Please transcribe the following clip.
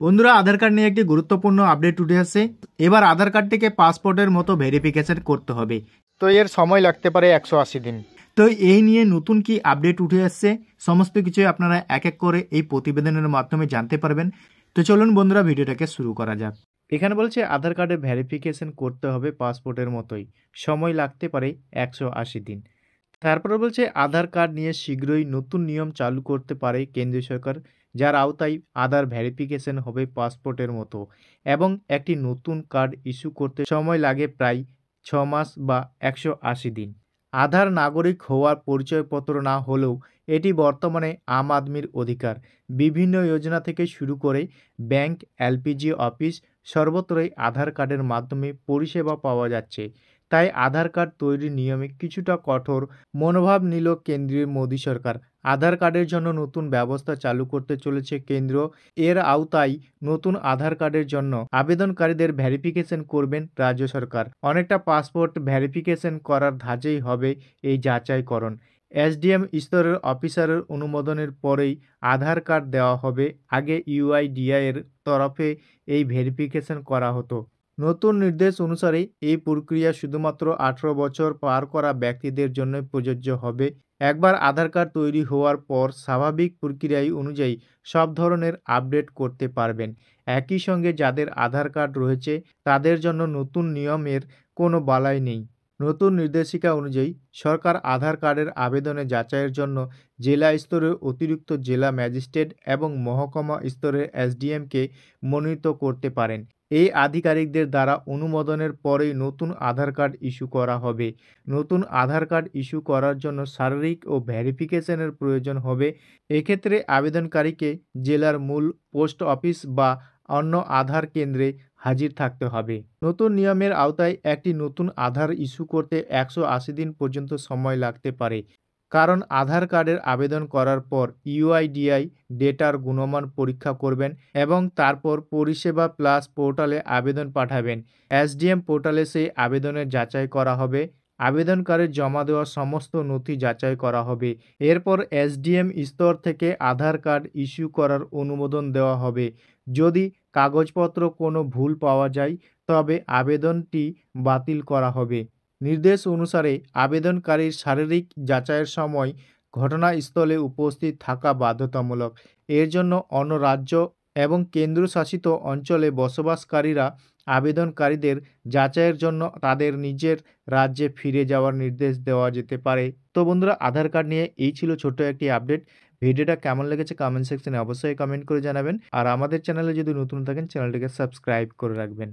বন্ধুরা, আধার কার্ড নিয়ে একটি গুরুত্বপূর্ণ আপডেট উঠে আসছে। এবার আধার কার্ডটিকে পাসপোর্টের মতো ভেরিফিকেশন করতে হবে। তো এর সময় লাগতে পারে 180 দিন। তো এই নিয়ে নতুন কি আপডেট উঠে আসছে সমস্ত কিছু আপনারা এক এক করে এই প্রতিবেদনের মাধ্যমে জানতে পারবেন। তো চলুন বন্ধুরা, ভিডিওটাকে শুরু করা যাক। এখানে বলছে আধার কার্ডের ভেরিফিকেশন করতে হবে পাসপোর্টের মতোই, সময় লাগতে পারে 180 দিন। তারপরে বলছে আধার কার্ড নিয়ে শীঘ্রই নতুন নিয়ম চালু করতে পারে কেন্দ্রীয় সরকার, যার আওতায় আধার ভেরিফিকেশন হবে পাসপোর্টের মতো এবং একটি নতুন কার্ড ইস্যু করতে সময় লাগে প্রায় 6 মাস বা 180 দিন। আধার নাগরিক হওয়ার পরিচয়পত্র না হলেও এটি বর্তমানে আম আদমির অধিকার। বিভিন্ন যোজনা থেকে শুরু করে ব্যাংক, এলপিজি অফিস সর্বত্রই আধার কার্ডের মাধ্যমে পরিষেবা পাওয়া যাচ্ছে। তাই আধার কার্ড তৈরির নিয়মে কিছুটা কঠোর মনোভাব নিল কেন্দ্রীয় মোদী সরকার। আধার কার্ডের জন্য নতুন ব্যবস্থা চালু করতে চলেছে কেন্দ্র। এর আওতায় নতুন আধার কার্ডের জন্য আবেদনকারীদের ভেরিফিকেশন করবেন রাজ্য সরকার। অনেকটা পাসপোর্ট ভেরিফিকেশন করার ধাঁচেই হবে এই যাচাইকরণ। এসডিএম স্তরের অফিসারের অনুমোদনের পরেই আধার কার্ড দেওয়া হবে। আগে ইউআইডিআই এর তরফে এই ভেরিফিকেশন করা হতো। নতুন নির্দেশ অনুসারে এই প্রক্রিয়া শুধুমাত্র 18 বছর পার করা ব্যক্তিদের জন্য প্রযোজ্য হবে। একবার আধার কার্ড তৈরি হওয়ার পর স্বাভাবিক প্রক্রিয়ায় অনুযায়ী সব ধরনের আপডেট করতে পারবেন। একই সঙ্গে যাদের আধার কার্ড রয়েছে তাদের জন্য নতুন নিয়মের কোনো বালাই নেই। নতুন নির্দেশিকা অনুযায়ী সরকার আধার কার্ডের আবেদনে যাচাইয়ের জন্য জেলা স্তরের অতিরিক্ত জেলা ম্যাজিস্ট্রেট এবং মহকুমা স্তরের এসডিএমকে মনোনীত করতে পারেন। এই আধিকারিকদের দ্বারা অনুমোদনের পরেই নতুন আধার কার্ড ইস্যু করা হবে। নতুন আধার কার্ড ইস্যু করার জন্য শারীরিক ও ভেরিফিকেশনের প্রয়োজন হবে। এক্ষেত্রে আবেদনকারীকে জেলার মূল পোস্ট অফিস বা অন্য আধার কেন্দ্রে হাজির থাকতে হবে। নতুন নিয়মের আওতায় একটি নতুন আধার ইস্যু করতে 180 দিন পর্যন্ত সময় লাগতে পারে। কারণ আধার কার্ডের আবেদন করার পর ইউআইডিআই ডেটার গুণমান পরীক্ষা করবেন এবং তারপর পরিষেবা প্লাস পোর্টালে আবেদন পাঠাবেন। এসডিএম পোর্টালে সেই আবেদনের যাচাই করা হবে। আবেদনকারীর জমা দেওয়া সমস্ত নথি যাচাই করা হবে। এরপর এসডিএম স্তর থেকে আধার কার্ড ইস্যু করার অনুমোদন দেওয়া হবে। যদি কাগজপত্র কোনো ভুল পাওয়া যায় তবে আবেদনটি বাতিল করা হবে। নির্দেশ অনুসারে আবেদনকারীর শারীরিক যাচাইয়ের সময় ঘটনাস্থলে উপস্থিত থাকা বাধ্যতামূলক। এর জন্য অন্য রাজ্য এবং কেন্দ্রশাসিত অঞ্চলে বসবাসকারীরা আবেদনকারীদের যাচাইয়ের জন্য তাদের নিজের রাজ্যে ফিরে যাওয়ার নির্দেশ দেওয়া যেতে পারে। তো বন্ধুরা, আধার কার্ড নিয়ে এই ছিল ছোট্ট একটি আপডেট। ভিডিওটা কেমন লেগেছে কমেন্ট সেকশনে অবশ্যই কমেন্ট করে জানাবেন। আর আমাদের চ্যানেলে যদি নতুন থাকেন চ্যানেলটিকে সাবস্ক্রাইব করে রাখবেন।